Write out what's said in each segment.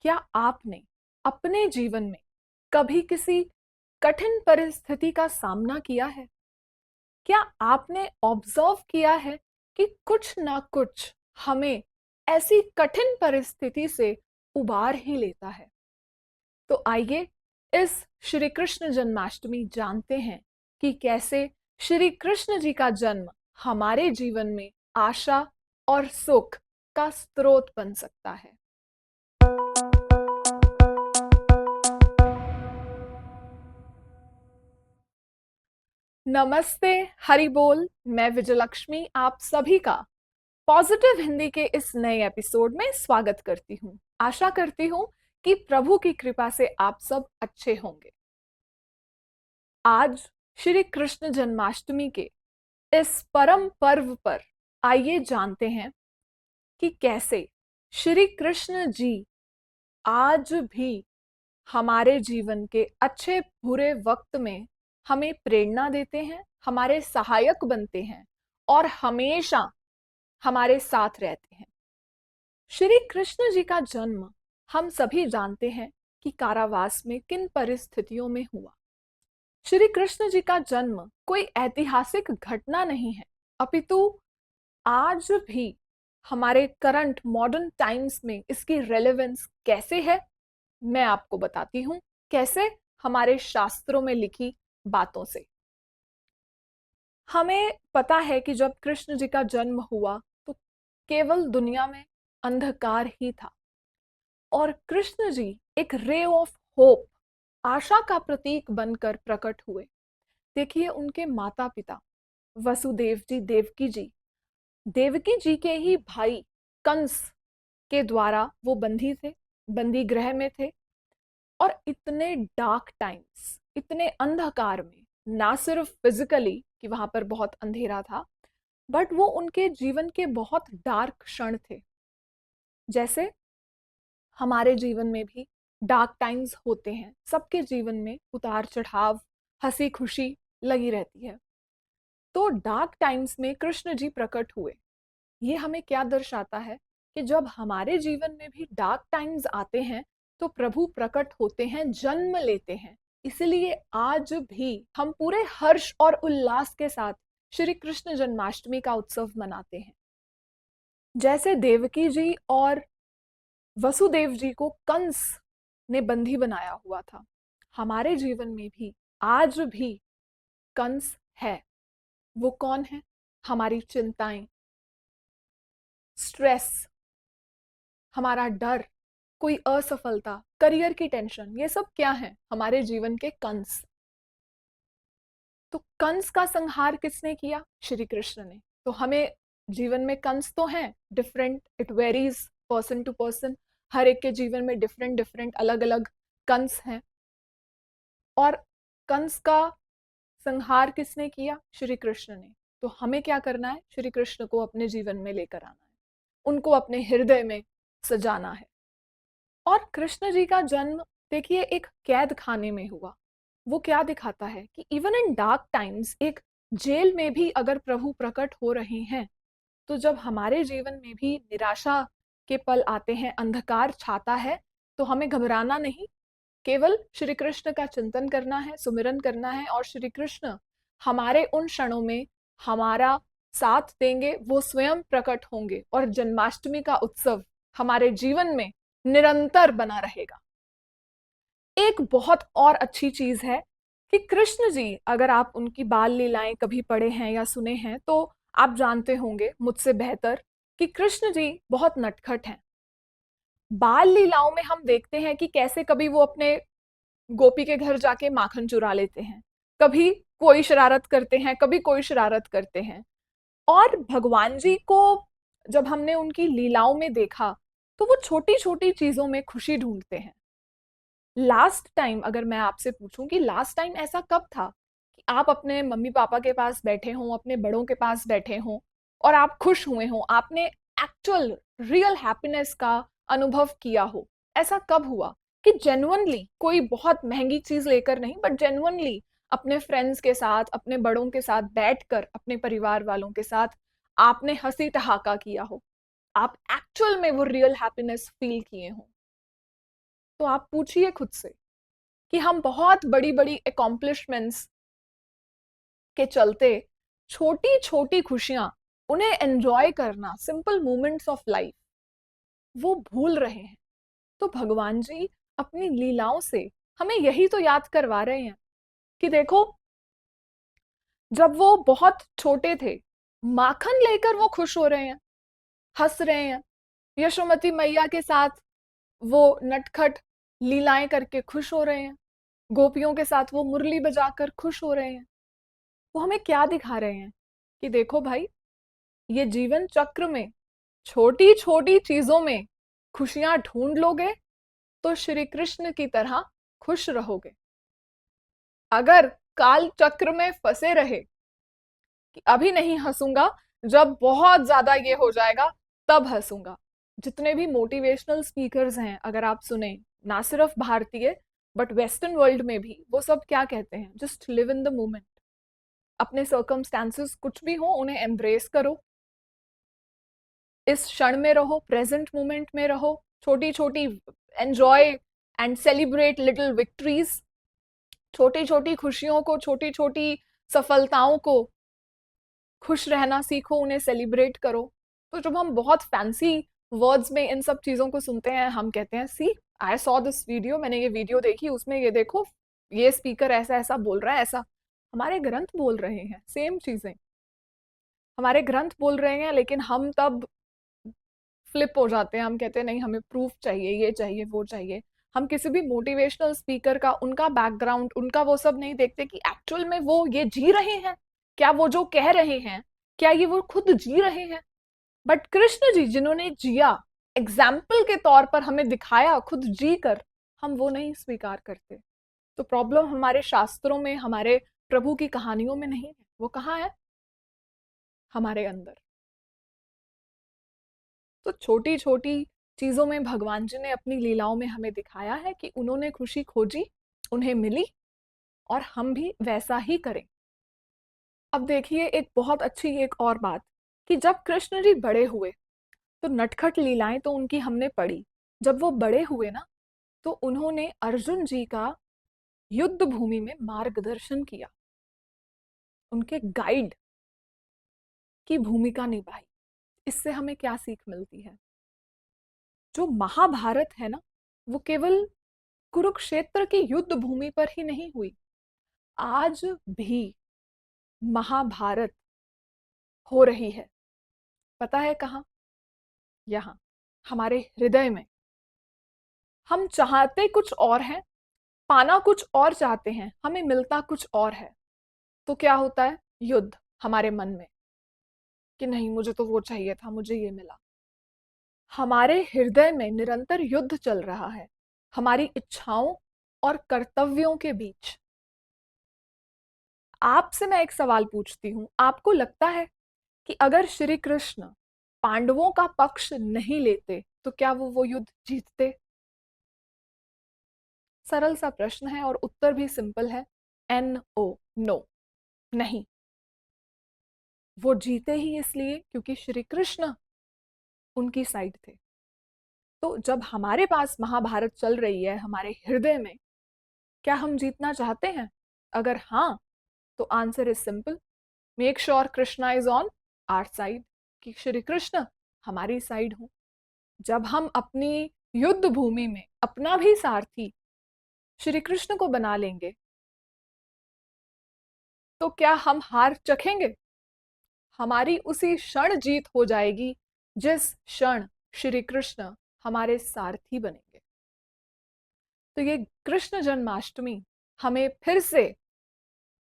क्या आपने अपने जीवन में कभी किसी कठिन परिस्थिति का सामना किया है? क्या आपने ऑब्जर्व किया है कि कुछ ना कुछ हमें ऐसी कठिन परिस्थिति से उबार ही लेता है? तो आइए इस श्री कृष्ण जन्माष्टमी जानते हैं कि कैसे श्री कृष्ण जी का जन्म हमारे जीवन में आशा और सुख का स्रोत बन सकता है। नमस्ते, हरि बोल। मैं विजयलक्ष्मी आप सभी का पॉजिटिव हिंदी के इस नए एपिसोड में स्वागत करती हूँ। आशा करती हूँ कि प्रभु की कृपा से आप सब अच्छे होंगे। आज श्री कृष्ण जन्माष्टमी के इस परम पर्व पर आइए जानते हैं कि कैसे श्री कृष्ण जी आज भी हमारे जीवन के अच्छे बुरे वक्त में हमें प्रेरणा देते हैं, हमारे सहायक बनते हैं और हमेशा हमारे साथ रहते हैं। श्री कृष्ण जी का जन्म हम सभी जानते हैं कि कारावास में किन परिस्थितियों में हुआ। श्री कृष्ण जी का जन्म कोई ऐतिहासिक घटना नहीं है, अपितु आज भी हमारे करंट मॉडर्न टाइम्स में इसकी रेलेवेंस कैसे है, मैं आपको बताती हूं। कैसे? हमारे शास्त्रों में लिखी बातों से हमें पता है कि जब कृष्ण जी का जन्म हुआ तो केवल दुनिया में अंधकार ही था और कृष्ण जी एक रे ऑफ होप, आशा का प्रतीक बनकर प्रकट हुए। देखिए, उनके माता पिता वसुदेव जी, देवकी जी के ही भाई कंस के द्वारा वो बंदी थे, बंदी गृह में थे। और इतने डार्क टाइम्स, इतने अंधकार में, ना सिर्फ फिजिकली कि वहां पर बहुत अंधेरा था, बट वो उनके जीवन के बहुत डार्क क्षण थे। जैसे हमारे जीवन में भी डार्क टाइम्स होते हैं, सबके जीवन में उतार चढ़ाव, हंसी खुशी लगी रहती है। तो डार्क टाइम्स में कृष्ण जी प्रकट हुए। ये हमें क्या दर्शाता है कि जब हमारे जीवन में भी डार्क टाइम्स आते हैं तो प्रभु प्रकट होते हैं, जन्म लेते हैं। इसलिए आज भी हम पूरे हर्ष और उल्लास के साथ श्री कृष्ण जन्माष्टमी का उत्सव मनाते हैं। जैसे देवकी जी और वसुदेव जी को कंस ने बंदी बनाया हुआ था, हमारे जीवन में भी आज भी कंस है। वो कौन है? हमारी चिंताएं, स्ट्रेस, हमारा डर, कोई असफलता, करियर की टेंशन, ये सब क्या है? हमारे जीवन के कंस। तो कंस का संहार किसने किया? श्री कृष्ण ने। तो हमें जीवन में कंस तो हैं, different, it varies person to person, हर एक के जीवन में डिफरेंट डिफरेंट अलग अलग कंस हैं। और कंस का संहार किसने किया? श्री कृष्ण ने। तो हमें क्या करना है? श्री कृष्ण को अपने जीवन में लेकर आना है, उनको अपने हृदय में सजाना है। और कृष्ण जी का जन्म देखिए एक कैद खाने में हुआ। वो क्या दिखाता है कि इवन इन डार्क टाइम्स, एक जेल में भी अगर प्रभु प्रकट हो रहे हैं, तो जब हमारे जीवन में भी निराशा के पल आते हैं, अंधकार छाता है, तो हमें घबराना नहीं, केवल श्री कृष्ण का चिंतन करना है, सुमिरन करना है और श्री कृष्ण हमारे उन क्षणों में हमारा साथ देंगे, वो स्वयं प्रकट होंगे और जन्माष्टमी का उत्सव हमारे जीवन में निरंतर बना रहेगा। एक बहुत और अच्छी चीज है कि कृष्ण जी, अगर आप उनकी बाल लीलाएं कभी पढ़े हैं या सुने हैं तो आप जानते होंगे मुझसे बेहतर कि कृष्ण जी बहुत नटखट हैं। बाल लीलाओं में हम देखते हैं कि कैसे कभी वो अपने गोपी के घर जाके माखन चुरा लेते हैं, कभी कोई शरारत करते हैं, कभी कोई शरारत करते हैं। और भगवान जी को जब हमने उनकी लीलाओं में देखा तो वो छोटी छोटी चीजों में खुशी ढूंढते हैं। लास्ट टाइम अगर मैं आपसे पूछूं कि लास्ट टाइम ऐसा कब था कि आप अपने मम्मी पापा के पास बैठे हों, अपने बड़ों के पास बैठे हों और आप खुश हुए हों, आपने एक्चुअल रियल हैप्पीनेस का अनुभव किया हो? ऐसा कब हुआ कि जेन्युइनली, कोई बहुत महंगी चीज लेकर नहीं, बट जेन्युइनली अपने फ्रेंड्स के साथ, अपने बड़ों के साथ बैठकर, अपने परिवार वालों के साथ आपने हंसी ठहाका किया हो, आप एक्चुअल में वो रियल हैप्पीनेस फील किए हो? तो आप पूछिए खुद से कि हम बहुत बड़ी बड़ी अकॉम्प्लिशमेंट्स के चलते छोटी छोटी खुशियां, उन्हें एंजॉय करना, सिंपल मोमेंट्स ऑफ लाइफ, वो भूल रहे हैं। तो भगवान जी अपनी लीलाओं से हमें यही तो याद करवा रहे हैं कि देखो, जब वो बहुत छोटे थे, माखन लेकर वो खुश हो रहे हैं, हंस रहे हैं, यशोमती मैया के साथ वो नटखट लीलाएं करके खुश हो रहे हैं, गोपियों के साथ वो मुरली बजाकर खुश हो रहे हैं। वो हमें क्या दिखा रहे हैं कि देखो भाई, ये जीवन चक्र में छोटी छोटी चीजों में खुशियां ढूंढ लोगे तो श्री कृष्ण की तरह खुश रहोगे। अगर काल चक्र में फंसे रहे कि अभी नहीं हंसूंगा, जब बहुत ज्यादा ये हो जाएगा तब हंसूंगा। जितने भी मोटिवेशनल स्पीकर्स हैं अगर आप सुने, ना सिर्फ भारतीय बट वेस्टर्न वर्ल्ड में भी, वो सब क्या कहते हैं? Just live in the moment. अपने सर्कमस्टांसेस कुछ भी हो उन्हें एम्ब्रेस करो, इस क्षण में रहो, प्रेजेंट मोमेंट में रहो, छोटी छोटी enjoy and celebrate little victories, छोटी छोटी खुशियों को, छोटी छोटी सफलताओं को खुश रहना सीखो, उन्हें सेलिब्रेट करो। तो जब हम बहुत फैंसी वर्ड्स में इन सब चीजों को सुनते हैं, हम कहते हैं सी आई सॉ दिस वीडियो, मैंने ये वीडियो देखी, उसमें ये देखो ये स्पीकर ऐसा ऐसा बोल रहा है, ऐसा। हमारे ग्रंथ बोल रहे हैं सेम चीजें, हमारे ग्रंथ बोल रहे हैं, लेकिन हम तब फ्लिप हो जाते हैं। हम कहते हैं नहीं, हमें प्रूफ चाहिए, ये चाहिए, वो चाहिए। हम किसी भी मोटिवेशनल स्पीकर का, उनका बैकग्राउंड, उनका वो सब नहीं देखते कि एक्चुअल में वो ये जी रहे हैं क्या, वो जो कह रहे हैं क्या ये वो खुद जी रहे हैं। बट कृष्ण जी जिन्होंने जिया, एग्जाम्पल के तौर पर हमें दिखाया खुद जी कर, हम वो नहीं स्वीकार करते। तो प्रॉब्लम हमारे शास्त्रों में, हमारे प्रभु की कहानियों में नहीं है, वो कहाँ है? हमारे अंदर। तो छोटी छोटी चीजों में भगवान जी ने अपनी लीलाओं में हमें दिखाया है कि उन्होंने खुशी खोजी, उन्हें मिली, और हम भी वैसा ही करें। अब देखिए एक बहुत अच्छी एक और बात, कि जब कृष्ण जी बड़े हुए तो नटखट लीलाएं तो उनकी हमने पढ़ी। जब वो बड़े हुए ना, तो उन्होंने अर्जुन जी का युद्ध भूमि में मार्गदर्शन किया, उनके गाइड की भूमिका निभाई। इससे हमें क्या सीख मिलती है? जो महाभारत है ना, वो केवल कुरुक्षेत्र की युद्ध भूमि पर ही नहीं हुई। आज भी महाभारत हो रही है। पता है कहाँ? यहाँ, हमारे हृदय में। हम चाहते कुछ और हैं, पाना कुछ और चाहते हैं, हमें मिलता कुछ और है। तो क्या होता है? युद्ध हमारे मन में, कि नहीं मुझे तो वो चाहिए था, मुझे ये मिला। हमारे हृदय में निरंतर युद्ध चल रहा है, हमारी इच्छाओं और कर्तव्यों के बीच। आपसे मैं एक सवाल पूछती हूं, आपको लगता है कि अगर श्री कृष्ण पांडवों का पक्ष नहीं लेते तो क्या वो युद्ध जीतते? सरल सा प्रश्न है और उत्तर भी सिंपल है, NO, नो, नहीं। वो जीते ही इसलिए क्योंकि श्री कृष्ण उनकी साइड थे। तो जब हमारे पास महाभारत चल रही है हमारे हृदय में, क्या हम जीतना चाहते हैं? अगर हाँ, तो answer is simple, make sure Krishna is on our side, कि श्री कृष्ण हमारी साइड हो। जब हम अपनी युद्ध भूमि में अपना भी सारथी श्री कृष्ण को बना लेंगे, तो क्या हम हार चखेंगे? हमारी उसी क्षण जीत हो जाएगी जिस क्षण श्री कृष्ण हमारे सारथी बनेंगे। तो ये कृष्ण जन्माष्टमी हमें फिर से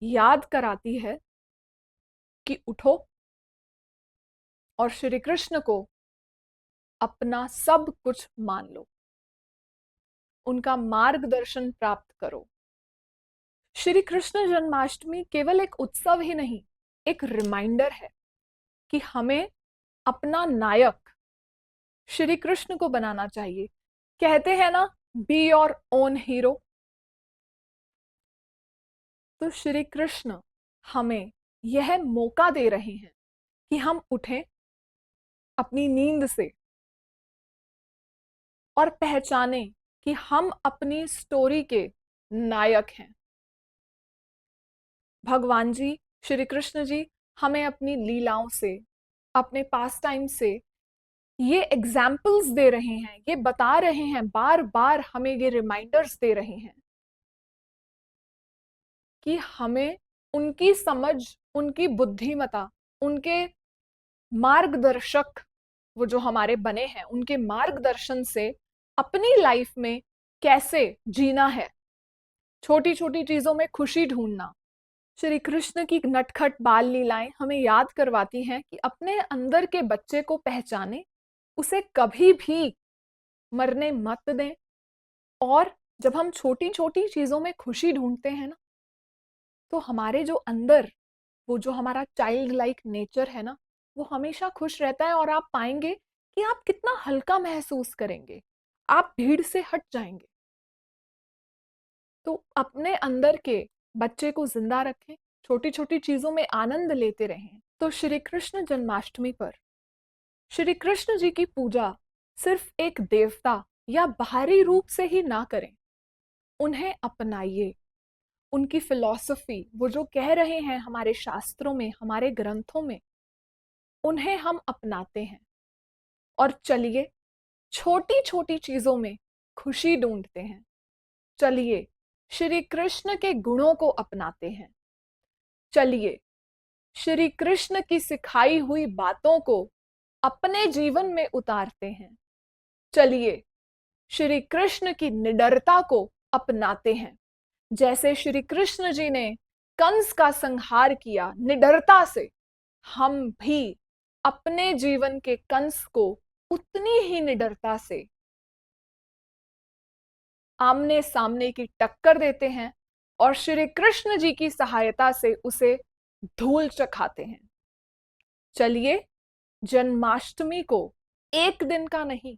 याद कराती है कि उठो और श्री कृष्ण को अपना सब कुछ मान लो, उनका मार्गदर्शन प्राप्त करो। श्री कृष्ण जन्माष्टमी केवल एक उत्सव ही नहीं, एक रिमाइंडर है कि हमें अपना नायक श्री कृष्ण को बनाना चाहिए। कहते हैं ना, बी योर ओन हीरो। तो श्री कृष्ण हमें यह मौका दे रहे हैं कि हम उठें अपनी नींद से और पहचानें कि हम अपनी स्टोरी के नायक हैं। भगवान जी, श्री कृष्ण जी हमें अपनी लीलाओं से, अपने पास टाइम से ये एग्जाम्पल्स दे रहे हैं, ये बता रहे हैं, बार बार हमें ये रिमाइंडर्स दे रहे हैं कि हमें उनकी समझ, उनकी बुद्धिमता, उनके मार्गदर्शक, वो जो हमारे बने हैं, उनके मार्गदर्शन से अपनी लाइफ में कैसे जीना है, छोटी छोटी चीजों में खुशी ढूंढना। श्री कृष्ण की नटखट बाल लीलाएं हमें याद करवाती हैं कि अपने अंदर के बच्चे को पहचाने, उसे कभी भी मरने मत दें। और जब हम छोटी छोटी चीजों में खुशी ढूंढते हैं ना, तो हमारे जो अंदर वो जो हमारा चाइल्ड लाइक नेचर है ना, वो हमेशा खुश रहता है। और आप पाएंगे कि आप कितना हल्का महसूस करेंगे, आप भीड़ से हट जाएंगे। तो अपने अंदर के बच्चे को जिंदा रखें, छोटी छोटी चीजों में आनंद लेते रहें। तो श्री कृष्ण जन्माष्टमी पर श्री कृष्ण जी की पूजा सिर्फ एक देवता या बाहरी रूप से ही ना करें, उन्हें अपनाइए। उनकी फिलॉसफी, वो जो कह रहे हैं हमारे शास्त्रों में, हमारे ग्रंथों में, उन्हें हम अपनाते हैं। और चलिए छोटी छोटी चीजों में खुशी ढूंढते हैं। चलिए श्री कृष्ण के गुणों को अपनाते हैं। चलिए श्री कृष्ण की सिखाई हुई बातों को अपने जीवन में उतारते हैं। चलिए श्री कृष्ण की निडरता को अपनाते हैं। जैसे श्री कृष्ण जी ने कंस का संहार किया निडरता से, हम भी अपने जीवन के कंस को उतनी ही निडरता से आमने सामने की टक्कर देते हैं और श्री कृष्ण जी की सहायता से उसे धूल चखाते हैं। चलिए जन्माष्टमी को एक दिन का नहीं,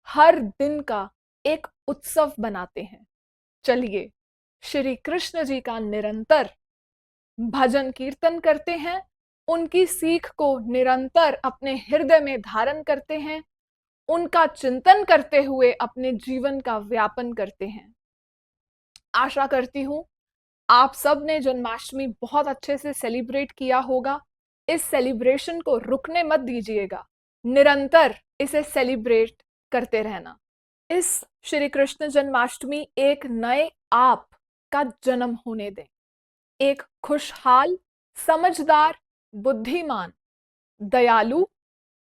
हर दिन का एक उत्सव बनाते हैं। चलिए श्री कृष्ण जी का निरंतर भजन कीर्तन करते हैं, उनकी सीख को निरंतर अपने हृदय में धारण करते हैं, उनका चिंतन करते हुए अपने जीवन का व्यापन करते हैं। आशा करती हूं आप सब ने जन्माष्टमी बहुत अच्छे से सेलिब्रेट किया होगा। इस सेलिब्रेशन को रुकने मत दीजिएगा, निरंतर इसे सेलिब्रेट करते रहना। इस श्री कृष्ण जन्माष्टमी एक नए आप का जन्म होने दें, एक खुशहाल, समझदार, बुद्धिमान, दयालु,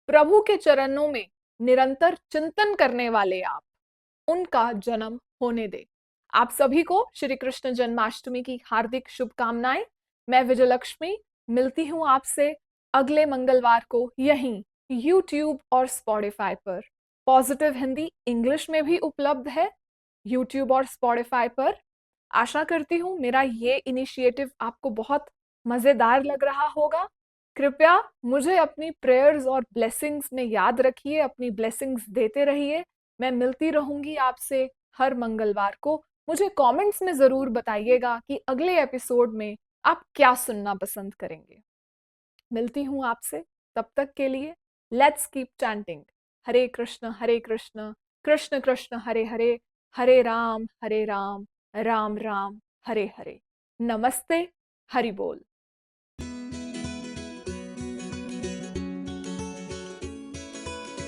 प्रभु के चरणों में निरंतर चिंतन करने वाले आप, उनका जन्म होने दे। आप सभी को श्री कृष्ण जन्माष्टमी की हार्दिक शुभकामनाएं। मैं विजयलक्ष्मी मिलती हूं आपसे अगले मंगलवार को यहीं YouTube और Spotify पर। पॉजिटिव हिंदी इंग्लिश में भी उपलब्ध है YouTube और Spotify पर। आशा करती हूँ मेरा ये इनिशिएटिव आपको बहुत मजेदार लग रहा होगा। कृपया मुझे अपनी प्रेयर्स और ब्लेसिंग्स में याद रखिए, अपनी ब्लेसिंग्स देते रहिए। मैं मिलती रहूंगी आपसे हर मंगलवार को। मुझे कमेंट्स में जरूर बताइएगा कि अगले एपिसोड में आप क्या सुनना पसंद करेंगे। मिलती हूँ आपसे, तब तक के लिए लेट्स कीप चैंटिंग हरे कृष्ण कृष्ण कृष्ण हरे हरे, हरे राम राम राम हरे हरे। नमस्ते, हरि बोल।